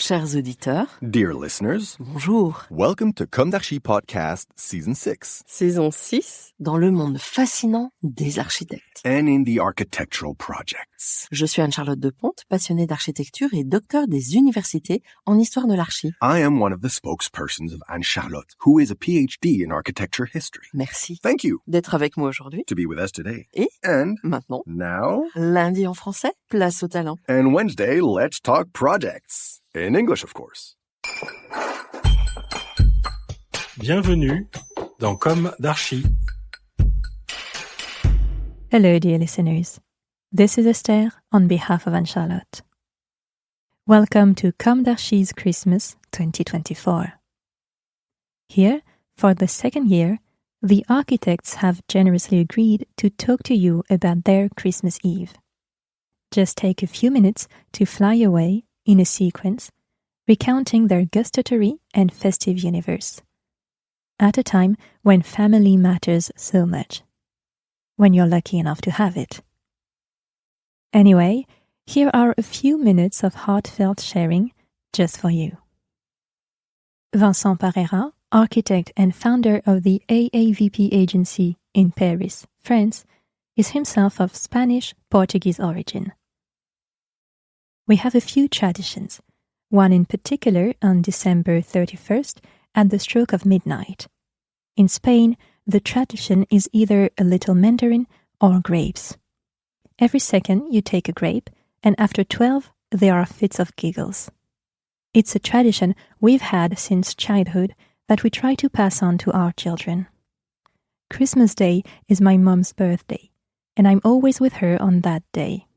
Chers auditeurs, dear listeners, bonjour. welcome to Comme d'Archi Podcast Season 6. Saison 6, dans le monde fascinant des architectes. And in the architectural projects. Je suis Anne-Charlotte Deponte, passionnée d'architecture et docteur des universités en histoire de l'archi. I am one of the spokespersons of Anne-Charlotte, who is a PhD in architecture history. Merci. Thank you. D'être avec moi aujourd'hui. To be with us today. Et And maintenant, now, lundi en français, place au talent. and Wednesday, let's talk projects. In English, of course. Bienvenue dans Comme d'Archi. Hello, dear listeners. This is Esther on behalf of Anne-Charlotte. Welcome to Comme d'Archi's Christmas 2024. Here, for the second year, the architects have generously agreed to talk to you about their Christmas Eve. Just take a few minutes to fly away in a sequence, recounting their gustatory and festive universe, at a time when family matters so much, when you're lucky enough to have it. Anyway, here are a few minutes of heartfelt sharing just for you. Vincent Pareira, architect and founder of the AAVP agency in Paris, France, is himself of Spanish-Portuguese origin. We have a few traditions, one in particular on December 31st at the stroke of midnight. In Spain, the tradition is either a little mandarin or grapes. Every second you take a grape, and after 12 there are fits of giggles. It's a tradition we've had since childhood that we try to pass on to our children. Christmas Day is my mom's birthday, and I'm always with her on that day.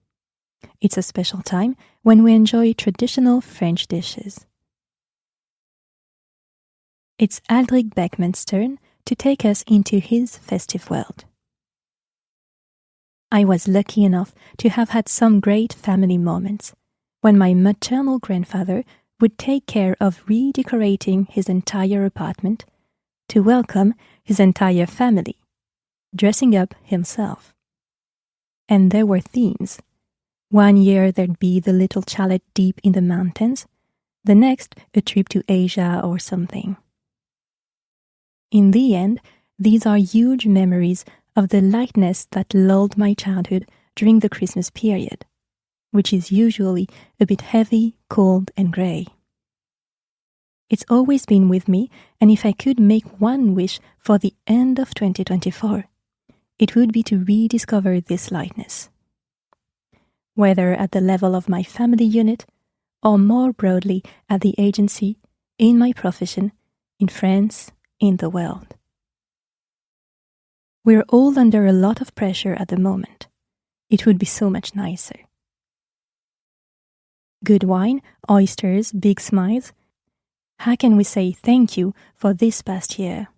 It's a special time when we enjoy traditional French dishes. It's Aldrick Beckmann's turn to take us into his festive world. I was lucky enough to have had some great family moments when my maternal grandfather would take care of redecorating his entire apartment to welcome his entire family, dressing up himself. And there were themes. One year there'd be the little chalet deep in the mountains, the next a trip to Asia or something. In the end, these are huge memories of the lightness that lulled my childhood during the Christmas period, which is usually a bit heavy, cold, and grey. It's always been with me, and if I could make one wish for the end of 2024, it would be to rediscover this lightness. Whether at the level of my family unit, or more broadly at the agency, in my profession, in France, in the world. We're all under a lot of pressure at the moment. It would be so much nicer. Good wine, oysters, big smiles. How can we say thank you for this past year?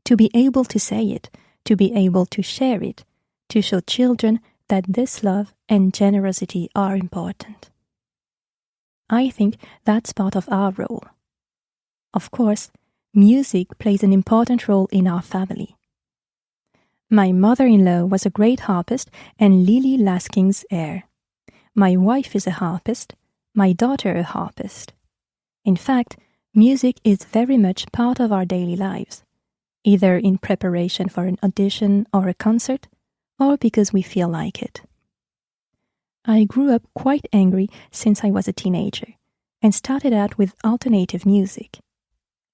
To be able to say it, to be able to share it, to show children that this love and generosity are important. I think that's part of our role. Of course, music plays an important role in our family. My mother-in-law was a great harpist and Lily Lasking's heir. My wife is a harpist, my daughter a harpist. In fact, music is very much part of our daily lives, either in preparation for an audition or a concert, or because we feel like it. I grew up quite angry since I was a teenager, and started out with alternative music.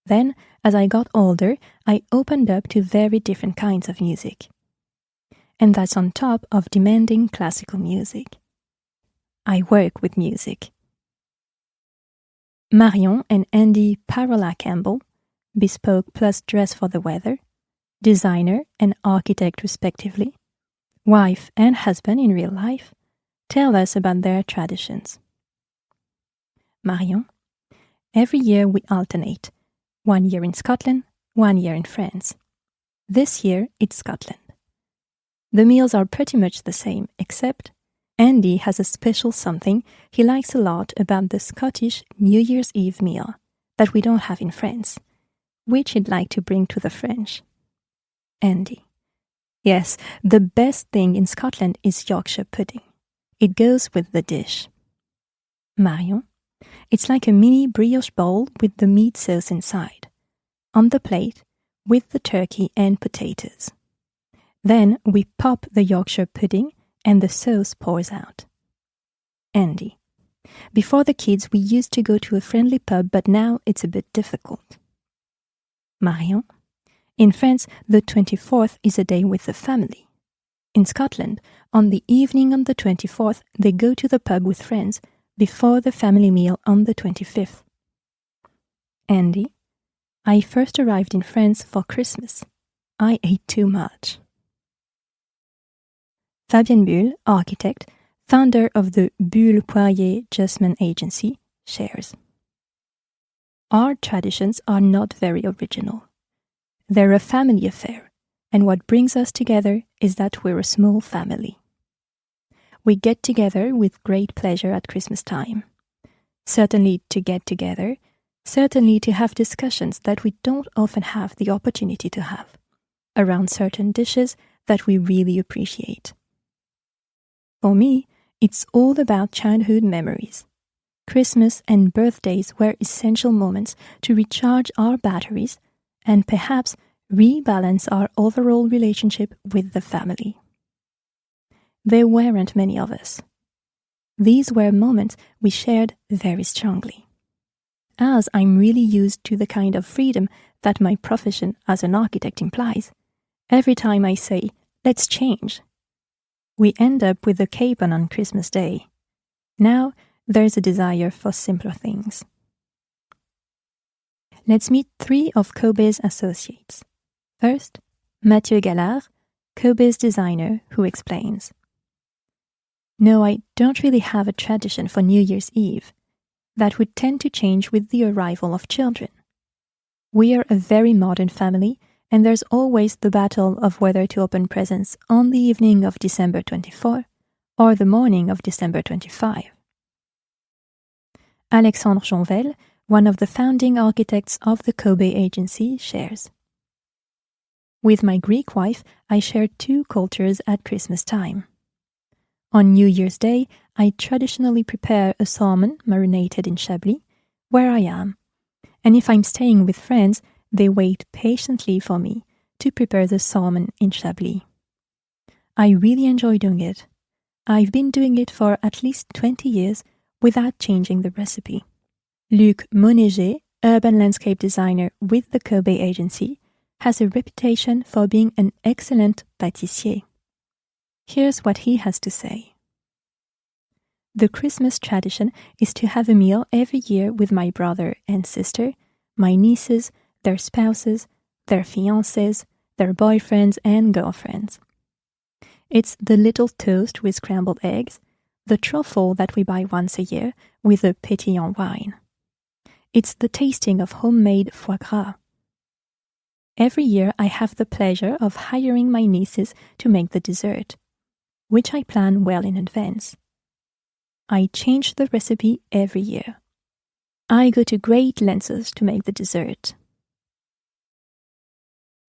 Then, as I got older, I opened up to very different kinds of music. And that's on top of demanding classical music. I work with music. Marion and Andy Parola Campbell, bespoke plus dress for the weather, designer and architect respectively, wife and husband in real life, tell us about their traditions. Marion, every year we alternate, 1 year in Scotland, 1 year in France. This year it's Scotland. The meals are pretty much the same, except Andy has a special something he likes a lot about the Scottish New Year's Eve meal that we don't have in France, which he'd like to bring to the French. Andy. Yes, the best thing in Scotland is Yorkshire pudding. It goes with the dish. Marion. It's like a mini brioche bowl with the meat sauce inside, on the plate with the turkey and potatoes. Then we pop the Yorkshire pudding and the sauce pours out. Andy. Before the kids, we used to go to a friendly pub, but now it's a bit difficult. Marion. In France, the 24th is a day with the family. In Scotland, on the evening on the 24th, they go to the pub with friends before the family meal on the 25th. Andy. I first arrived in France for Christmas. I ate too much. Fabienne Bulle, architect, founder of the Bulle Poirier Justman Agency, shares. Our traditions are not very original. They're a family affair, and what brings us together is that we're a small family. We get together with great pleasure at Christmas time. Certainly to get together, certainly to have discussions that we don't often have the opportunity to have, around certain dishes that we really appreciate. For me, it's all about childhood memories. Christmas and birthdays were essential moments to recharge our batteries and perhaps rebalance our overall relationship with the family. There weren't many of us. These were moments we shared very strongly. As I'm really used to the kind of freedom that my profession as an architect implies, every time I say, let's change, we end up with a cape on Christmas Day. Now, there's a desire for simpler things. Let's meet 3 of Kobe's associates. First, Mathieu Galard, Kobe's designer, who explains. No, I don't really have a tradition for New Year's Eve. That would tend to change with the arrival of children. We are a very modern family, and there's always the battle of whether to open presents on the evening of December 24 or the morning of December 25. Alexandre Jonvel, one of the founding architects of the Kobe agency, shares. With my Greek wife, I share 2 cultures at Christmas time. On New Year's Day, I traditionally prepare a salmon marinated in Chablis, where I am, and if I'm staying with friends, they wait patiently for me to prepare the salmon in Chablis. I really enjoy doing it. I've been doing it for at least 20 years without changing the recipe. Luc Moneger, urban landscape designer with the Kobe agency, has a reputation for being an excellent pâtissier. Here's what he has to say. The Christmas tradition is to have a meal every year with my brother and sister, my nieces, their spouses, their fiancés, their boyfriends and girlfriends. It's the little toast with scrambled eggs, the truffle that we buy once a year with a pétillant wine. It's the tasting of homemade foie gras. Every year I have the pleasure of hiring my nieces to make the dessert, which I plan well in advance. I change the recipe every year. I go to great lengths to make the dessert.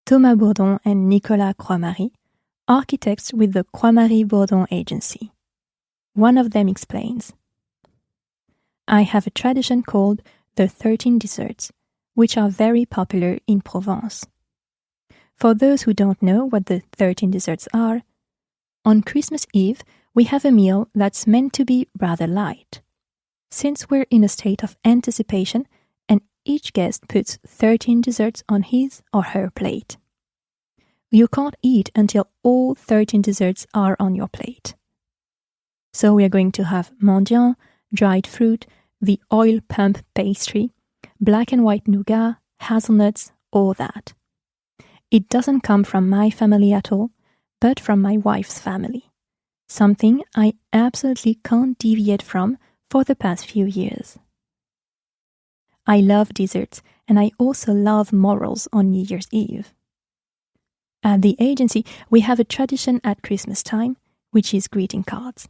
Thomas Bourdon and Nicolas Croix, architects with the Croix Bourdon agency. One of them explains, I have a tradition called the 13 desserts, which are very popular in Provence. For those who don't know what the 13 desserts are, on Christmas Eve, we have a meal that's meant to be rather light, since we're in a state of anticipation and each guest puts 13 desserts on his or her plate. You can't eat until all 13 desserts are on your plate. So we are going to have mendiant, dried fruit, the oil pump pastry, black and white nougat, hazelnuts, all that. It doesn't come from my family at all, but from my wife's family. Something I absolutely can't deviate from for the past few years. I love desserts, and I also love morals on New Year's Eve. At the agency, we have a tradition at Christmas time, which is greeting cards.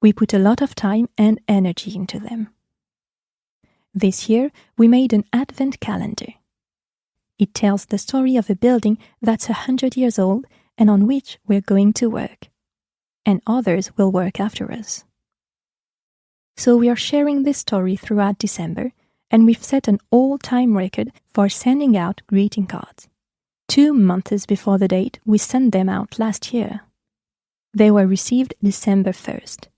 We put a lot of time and energy into them. This year, we made an advent calendar. It tells the story of a building that's 100 years old and on which we're going to work. And others will work after us. So we are sharing this story throughout December, and we've set an all-time record for sending out greeting cards. 2 months before the date we sent them out last year. They were received December 1st.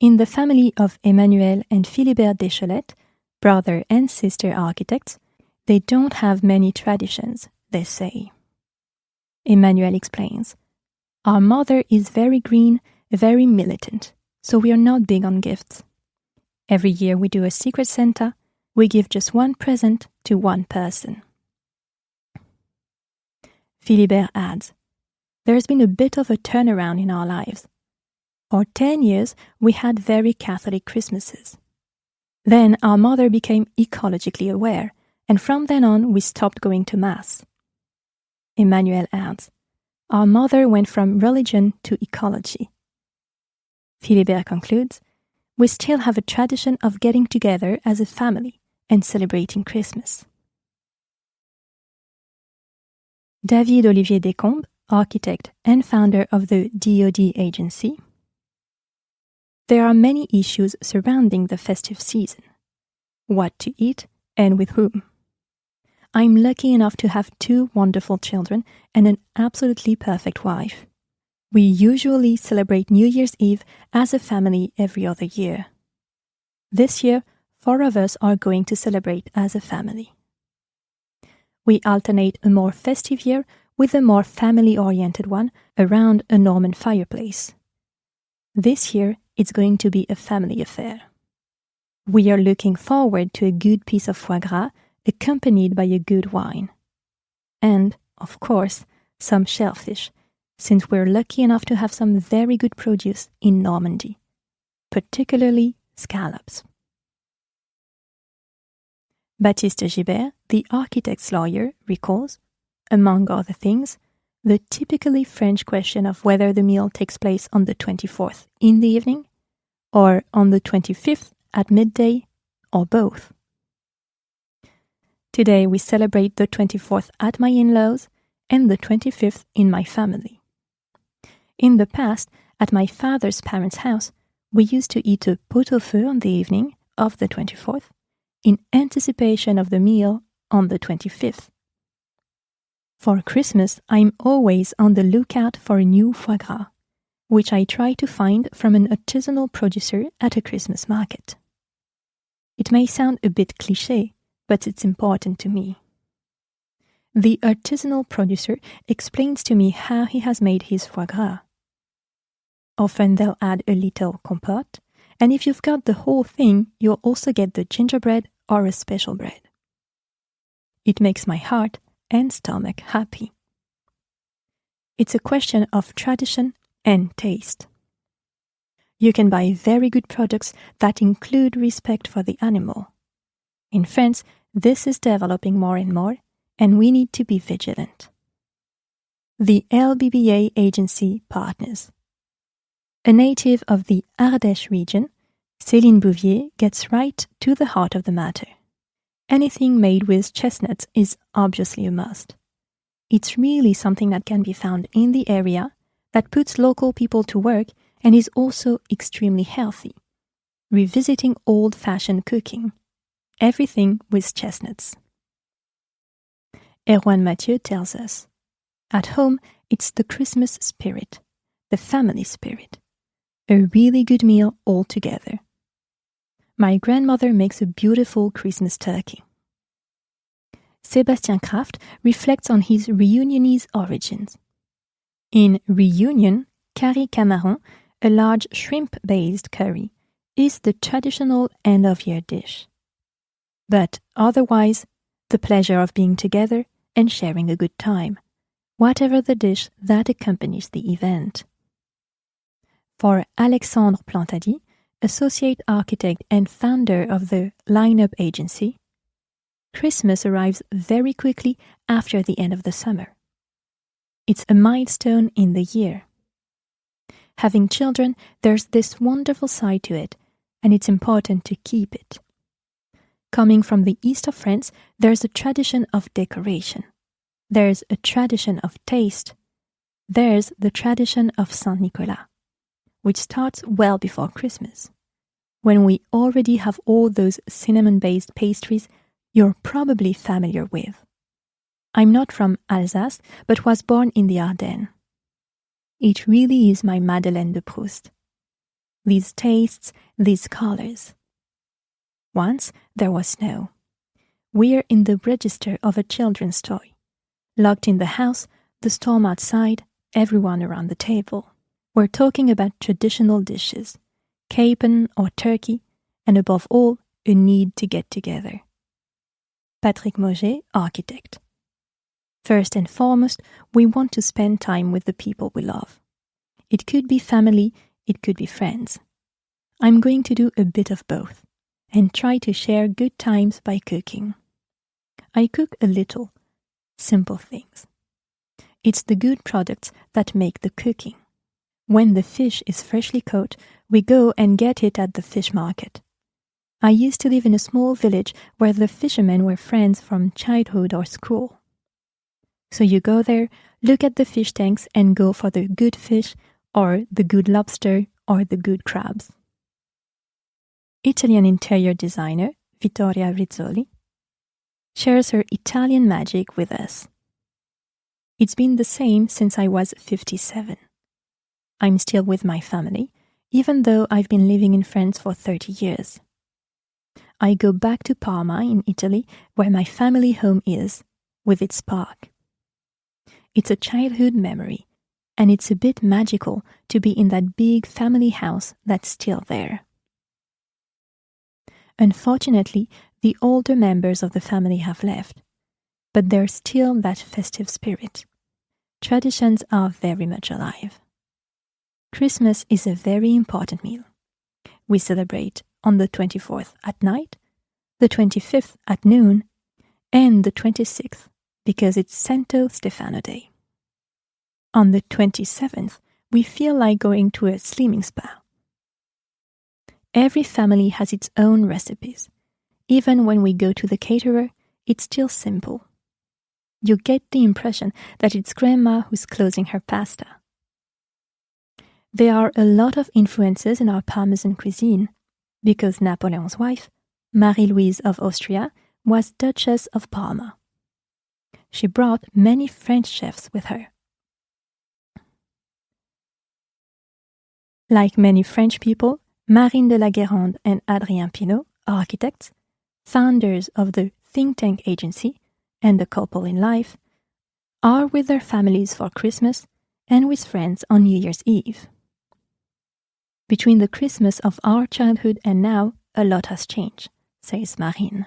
In the family of Emmanuelle and Philibert Déchelette, brother and sister architects, they don't have many traditions, they say. Emmanuelle explains, "Our mother is very green, very militant, so we are not big on gifts. Every year we do a secret Santa, we give just one present to one person." Philibert adds, "There's been a bit of a turnaround in our lives. For 10 years, we had very Catholic Christmases. Then our mother became ecologically aware, and from then on we stopped going to Mass." Emmanuelle adds, "Our mother went from religion to ecology." Philibert concludes, "We still have a tradition of getting together as a family and celebrating Christmas." David-Olivier Descombes, architect and founder of the DoD agency. There are many issues surrounding the festive season. What to eat and with whom. I'm lucky enough to have 2 wonderful children and an absolutely perfect wife. We usually celebrate New Year's Eve as a family every other year. This year, 4 of us are going to celebrate as a family. We alternate a more festive year with a more family-oriented one around a Norman fireplace. This year, it's going to be a family affair. We are looking forward to a good piece of foie gras accompanied by a good wine. And, of course, some shellfish, since we're lucky enough to have some very good produce in Normandy, particularly scallops. Baptiste Gibert, the architect's lawyer, recalls, among other things, the typically French question of whether the meal takes place on the 24th in the evening, or on the 25th at midday, or both. Today we celebrate the 24th at my in-laws and the 25th in my family. In the past, at my father's parents' house, we used to eat a pot-au-feu on the evening of the 24th, in anticipation of the meal on the 25th. For Christmas, I'm always on the lookout for a new foie gras, which I try to find from an artisanal producer at a Christmas market. It may sound a bit cliché, but it's important to me. The artisanal producer explains to me how he has made his foie gras. Often they'll add a little compote, and if you've got the whole thing, you'll also get the gingerbread or a special bread. It makes my heart and stomach happy. It's a question of tradition and taste. You can buy very good products that include respect for the animal. In France, this is developing more and more, and we need to be vigilant. The LBBA agency partners. A native of the Ardèche region, Céline Bouvier gets right to the heart of the matter. Anything made with chestnuts is obviously a must. It's really something that can be found in the area, that puts local people to work, and is also extremely healthy. Revisiting old-fashioned cooking. Everything with chestnuts. Erwan Mathieu tells us, "At home, it's the Christmas spirit, the family spirit. A really good meal all together. My grandmother makes a beautiful Christmas turkey." Sébastien Krafft reflects on his Reunionese origins. In Reunion, curry camaron, a large shrimp-based curry, is the traditional end-of-year dish. But otherwise, the pleasure of being together and sharing a good time, whatever the dish that accompanies the event. For Alexandre Plantady, associate architect and founder of the Lineup Agency, Christmas arrives very quickly after the end of the summer. It's a milestone in the year. Having children, there's this wonderful side to it, and it's important to keep it. Coming from the east of France, there's a tradition of decoration. There's a tradition of taste. There's the tradition of Saint Nicolas, which starts well before Christmas, when we already have all those cinnamon-based pastries you're probably familiar with. I'm not from Alsace, but was born in the Ardennes. It really is my Madeleine de Proust. These tastes, these colors. Once there was snow. We're in the register of a children's toy. Locked in the house, the storm outside, everyone around the table. We're talking about traditional dishes, capon or turkey, and above all, a need to get together. Patrick Mauger, architect. First and foremost, we want to spend time with the people we love. It could be family, it could be friends. I'm going to do a bit of both and try to share good times by cooking. I cook a little, simple things. It's the good products that make the cooking. When the fish is freshly caught, we go and get it at the fish market. I used to live in a small village where the fishermen were friends from childhood or school. So you go there, look at the fish tanks and go for the good fish or the good lobster or the good crabs. Italian interior designer Vittoria Rizzoli shares her Italian magic with us. It's been the same since I was 57. I'm still with my family, even though I've been living in France for 30 years. I go back to Parma in Italy, where my family home is, with its park. It's a childhood memory, and it's a bit magical to be in that big family house that's still there. Unfortunately, the older members of the family have left, but there's still that festive spirit. Traditions are very much alive. Christmas is a very important meal. We celebrate on the 24th at night, the 25th at noon, and the 26th because it's Santo Stefano Day. On the 27th, we feel like going to a slimming spa. Every family has its own recipes. Even when we go to the caterer, it's still simple. You get the impression that it's grandma who's closing her pasta. There are a lot of influences in our Parmesan cuisine, because Napoleon's wife, Marie-Louise of Austria, was Duchess of Parma. She brought many French chefs with her. Like many French people, Marine de la Guérande and Adrien Pinault, architects, founders of the think tank agency and a couple in life, are with their families for Christmas and with friends on New Year's Eve. Between the Christmas of our childhood and now, a lot has changed, says Marine.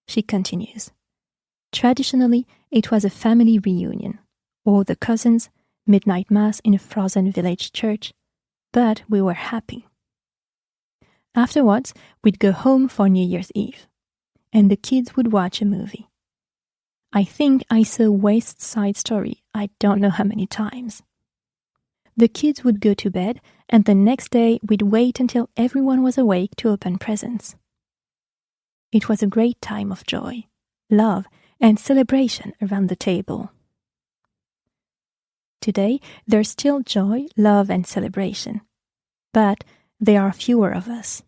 She continues. Traditionally, it was a family reunion, all the cousins, midnight mass in a frozen village church, but we were happy. Afterwards, we'd go home for New Year's Eve, and the kids would watch a movie. I think I saw West Side Story I don't know how many times. The kids would go to bed, and the next day we'd wait until everyone was awake to open presents. It was a great time of joy, love, and celebration around the table. Today, there's still joy, love, and celebration, but there are fewer of us.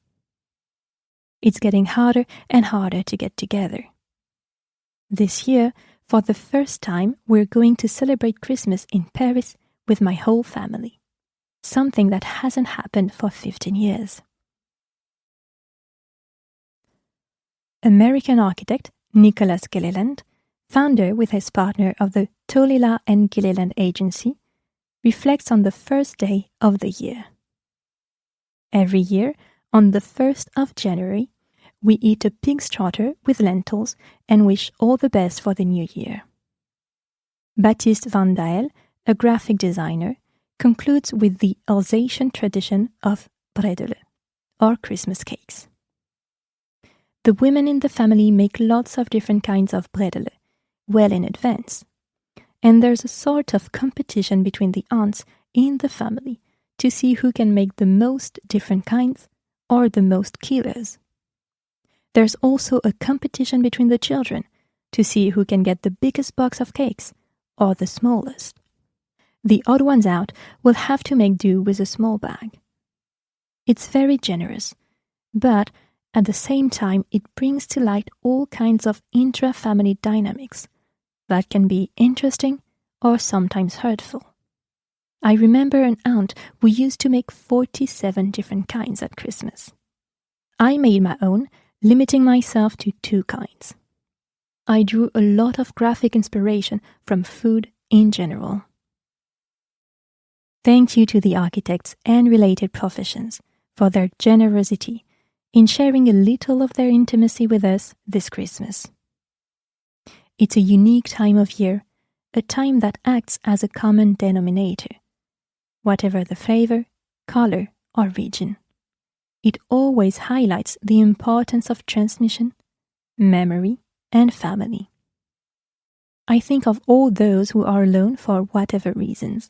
It's getting harder and harder to get together. This year, for the first time, we're going to celebrate Christmas in Paris with my whole family, something that hasn't happened for 15 years. American architect Nicolas Gilliland, founder with his partner of the Tolila and Gilliland Agency, reflects on the first day of the year. Every year, on the 1st of January, we eat a pig starter with lentils and wish all the best for the new year. Baptiste Van Dael, a graphic designer, concludes with the Alsatian tradition of bredele, or Christmas cakes. The women in the family make lots of different kinds of bredele, well in advance. And there's a sort of competition between the aunts in the family to see who can make the most different kinds or the most kilos. There's also a competition between the children to see who can get the biggest box of cakes or the smallest. the odd ones out will have to make do with a small bag. It's very generous, but at the same time it brings to light all kinds of intra-family dynamics that can be interesting or sometimes hurtful. I remember an aunt who used to make 47 different kinds at Christmas. I made my own, limiting myself to 2 kinds. I drew a lot of graphic inspiration from food in general. Thank you to the architects and related professions for their generosity in sharing a little of their intimacy with us this Christmas. It's a unique time of year, a time that acts as a common denominator. Whatever the flavor, color, or region, it always highlights the importance of transmission, memory, and family. I think of all those who are alone for whatever reasons,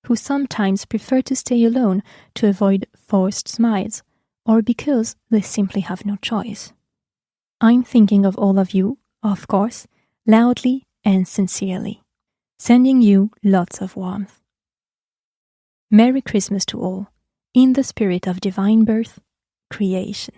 who sometimes prefer to stay alone to avoid forced smiles, or because they simply have no choice. I'm thinking of all of you, of course, loudly and sincerely, sending you lots of warmth. Merry Christmas to all, in the spirit of divine birth, creation.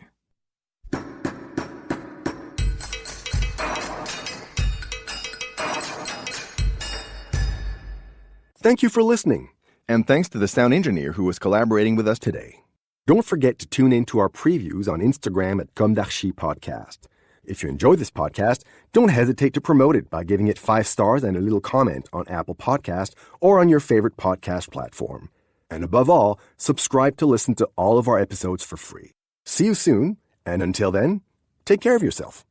Thank you for listening. And thanks to the sound engineer who was collaborating with us today. Don't forget to tune in to our previews on Instagram at Comme d'Archi Podcast. If you enjoy this podcast, don't hesitate to promote it by giving it 5 stars and a little comment on Apple Podcast or on your favorite podcast platform. And above all, subscribe to listen to all of our episodes for free. See you soon, and until then, take care of yourself.